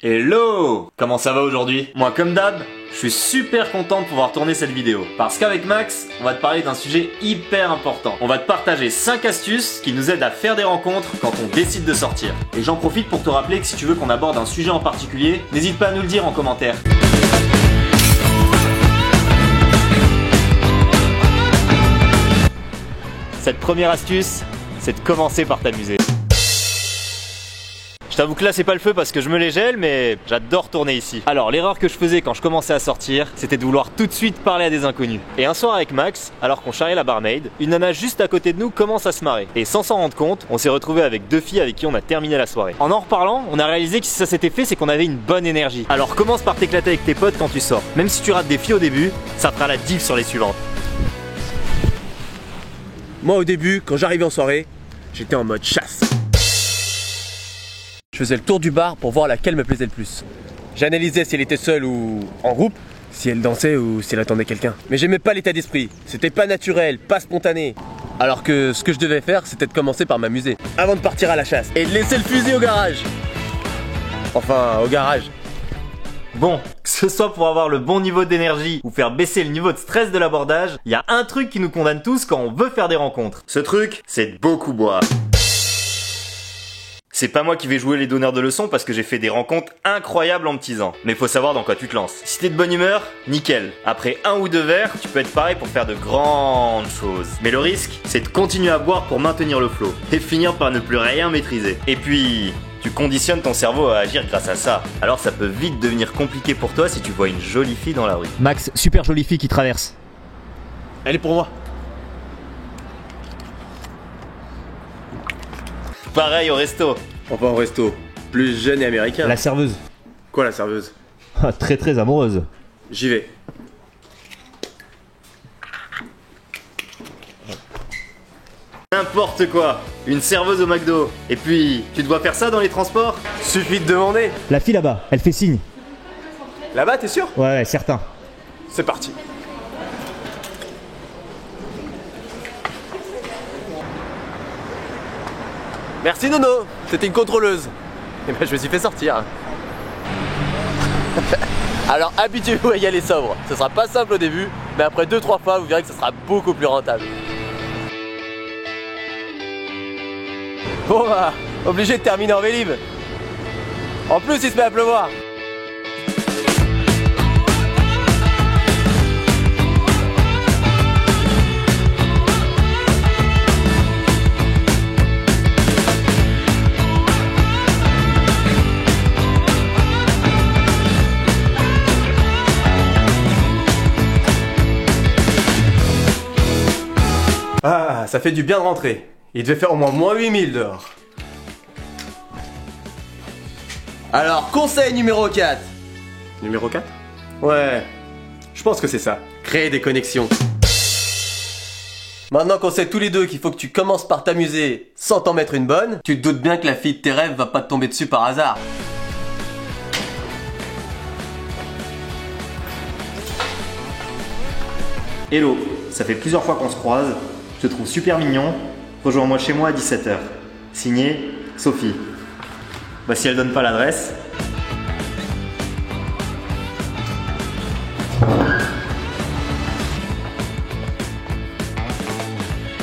Hello! Comment ça va aujourd'hui? Moi comme d'hab, je suis super content de pouvoir tourner cette vidéo. Parce qu'avec Max, on va te parler d'un sujet hyper important. On va te partager 5 astuces qui nous aident à faire des rencontres quand on décide de sortir. Et j'en profite pour te rappeler que si tu veux qu'on aborde un sujet en particulier, n'hésite pas à nous le dire en commentaire. Cette première astuce, c'est de commencer par t'amuser. Je t'avoue que là c'est pas le feu parce que je me les gèle, mais j'adore tourner ici. Alors l'erreur que je faisais quand je commençais à sortir, c'était de vouloir tout de suite parler à des inconnus. Et un soir avec Max, alors qu'on charriait la barmaid, une nana juste à côté de nous commence à se marrer. Et sans s'en rendre compte, on s'est retrouvé avec 2 filles avec qui on a terminé la soirée. En reparlant, on a réalisé que si ça s'était fait, c'est qu'on avait une bonne énergie. Alors commence par t'éclater avec tes potes quand tu sors. Même si tu rates des filles au début, ça fera la diff sur les suivantes. Moi au début, quand j'arrivais en soirée, j'étais en mode chasse. Je faisais le tour du bar pour voir laquelle me plaisait le plus. J'analysais si elle était seule ou en groupe, si elle dansait ou si elle attendait quelqu'un. Mais j'aimais pas l'état d'esprit, c'était pas naturel, pas spontané. Alors que ce que je devais faire, c'était de commencer par m'amuser, avant de partir à la chasse, et de laisser le fusil au garage. Enfin, au garage. Bon, que ce soit pour avoir le bon niveau d'énergie ou faire baisser le niveau de stress de l'abordage, il y a un truc qui nous condamne tous quand on veut faire des rencontres. Ce truc, c'est de beaucoup boire. C'est pas moi qui vais jouer les donneurs de leçons parce que j'ai fait des rencontres incroyables en me teasant. Mais faut savoir dans quoi tu te lances. Si t'es de bonne humeur, nickel. Après 1 ou 2 verres, tu peux être pareil pour faire de grandes choses. Mais le risque, c'est de continuer à boire pour maintenir le flow et finir par ne plus rien maîtriser. Et puis, tu conditionnes ton cerveau à agir grâce à ça. Alors ça peut vite devenir compliqué pour toi si tu vois une jolie fille dans la rue. Max, super jolie fille qui traverse. Elle est pour moi. Pareil au resto. Enfin au resto, plus jeune et américain. La serveuse. Quoi la serveuse? Très amoureuse. J'y vais. N'importe quoi. Une serveuse au McDo. Et puis, tu dois faire ça dans les transports? Suffit de demander. La fille là-bas, elle fait signe. Là-bas, t'es sûr? Ouais, certain. C'est parti. Merci Nono, c'était une contrôleuse. Et ben je me suis fait sortir. Alors habituez-vous à y aller sobre. Ce sera pas simple au début, mais après 2-3 fois vous verrez que ce sera beaucoup plus rentable. Bon bah, obligé de terminer en Vélib. En plus il se met à pleuvoir. Ah, ça fait du bien de rentrer. Il devait faire au moins -8000 dehors. Alors, conseil numéro 4. Numéro 4? Ouais, je pense que c'est ça. Créer des connexions. Maintenant qu'on sait tous les deux qu'il faut que tu commences par t'amuser sans t'en mettre une bonne, tu te doutes bien que la fille de tes rêves va pas te tomber dessus par hasard. Hello, ça fait plusieurs fois qu'on se croise. Je te trouve super mignon. Rejoins-moi chez moi à 17 h. Signé, Sophie. Bah si elle donne pas l'adresse.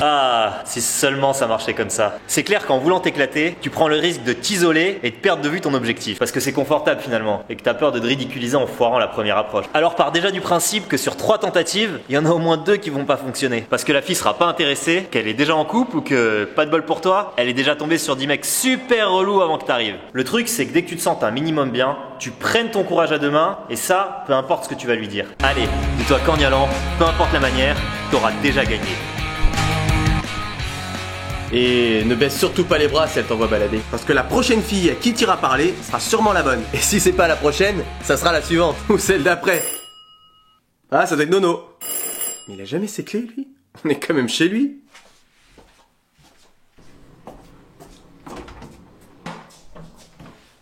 Ah, si seulement ça marchait comme ça. C'est clair qu'en voulant t'éclater, tu prends le risque de t'isoler et de perdre de vue ton objectif. Parce que c'est confortable finalement, et que t'as peur de te ridiculiser en foirant la première approche. Alors pars déjà du principe que sur 3 tentatives, il y en a au moins 2 qui vont pas fonctionner. Parce que la fille sera pas intéressée, qu'elle est déjà en couple ou que, pas de bol pour toi, elle est déjà tombée sur 10 mecs super relous avant que t'arrives. Le truc c'est que dès que tu te sens un minimum bien, tu prennes ton courage à 2 mains, et ça, peu importe ce que tu vas lui dire. Allez, dis-toi qu'en y allant, peu importe la manière, t'auras déjà gagné. Et ne baisse surtout pas les bras si elle t'envoie balader. Parce que la prochaine fille à qui t'iras parler sera sûrement la bonne. Et si c'est pas la prochaine, ça sera la suivante. Ou celle d'après. Ah, ça doit être Nono. Mais il a jamais ses clés, lui. On est quand même chez lui.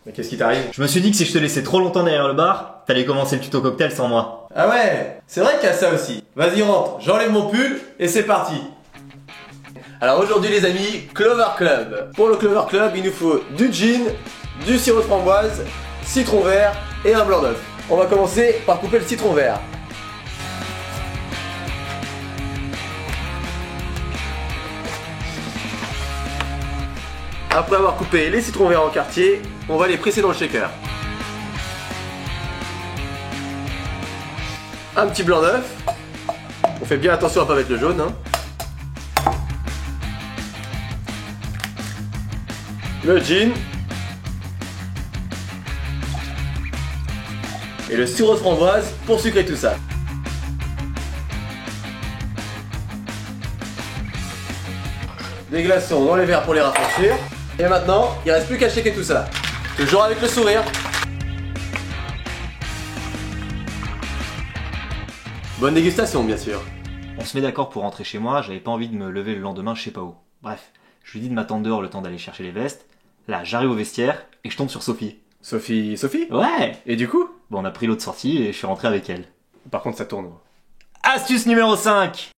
Mais qu'est-ce qui t'arrive? Je me suis dit que si je te laissais trop longtemps derrière le bar, t'allais commencer le tuto cocktail sans moi. Ah ouais, c'est vrai qu'il y a ça aussi. Vas-y rentre, j'enlève mon pull et c'est parti. Alors aujourd'hui les amis, Clover Club. Pour le Clover Club, il nous faut du gin, du sirop de framboise citron vert et un blanc d'œuf. On va commencer par couper le citron vert. Après avoir coupé les citrons verts en quartier, on va les presser dans le shaker. Un petit blanc d'œuf. On fait bien attention à pas mettre le jaune. Le gin. Et le sirop de framboise pour sucrer tout ça. Des glaçons dans les verres pour les rafraîchir. Et maintenant, il reste plus qu'à shaker tout ça. Toujours avec le sourire. Bonne dégustation, bien sûr. On se met d'accord pour rentrer chez moi, j'avais pas envie de me lever le lendemain je sais pas où. Bref, je lui dis de m'attendre dehors le temps d'aller chercher les vestes. Là, j'arrive au vestiaire et je tombe sur Sophie. Sophie. Ouais. Et du coup? Bon, on a pris l'autre sortie et je suis rentré avec elle. Par contre, ça tourne. Astuce numéro 5.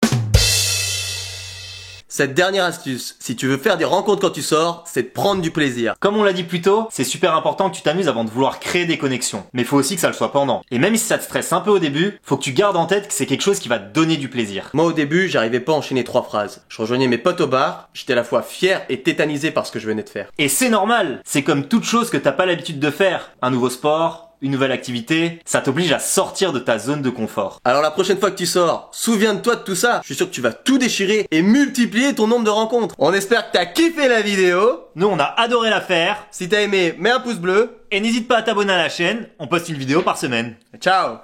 Cette dernière astuce, si tu veux faire des rencontres quand tu sors, c'est de prendre du plaisir. Comme on l'a dit plus tôt, c'est super important que tu t'amuses avant de vouloir créer des connexions. Mais faut aussi que ça le soit pendant. Et même si ça te stresse un peu au début, faut que tu gardes en tête que c'est quelque chose qui va te donner du plaisir. Moi au début, j'arrivais pas à enchaîner 3 phrases. Je rejoignais mes potes au bar, j'étais à la fois fier et tétanisé par ce que je venais de faire. Et c'est normal. C'est comme toute chose que t'as pas l'habitude de faire. Un nouveau sport, une nouvelle activité, ça t'oblige à sortir de ta zone de confort. Alors la prochaine fois que tu sors, souviens-toi de tout ça. Je suis sûr que tu vas tout déchirer et multiplier ton nombre de rencontres. On espère que t'as kiffé la vidéo. Nous, on a adoré la faire. Si t'as aimé, mets un pouce bleu. Et n'hésite pas à t'abonner à la chaîne, on poste une vidéo par semaine. Ciao.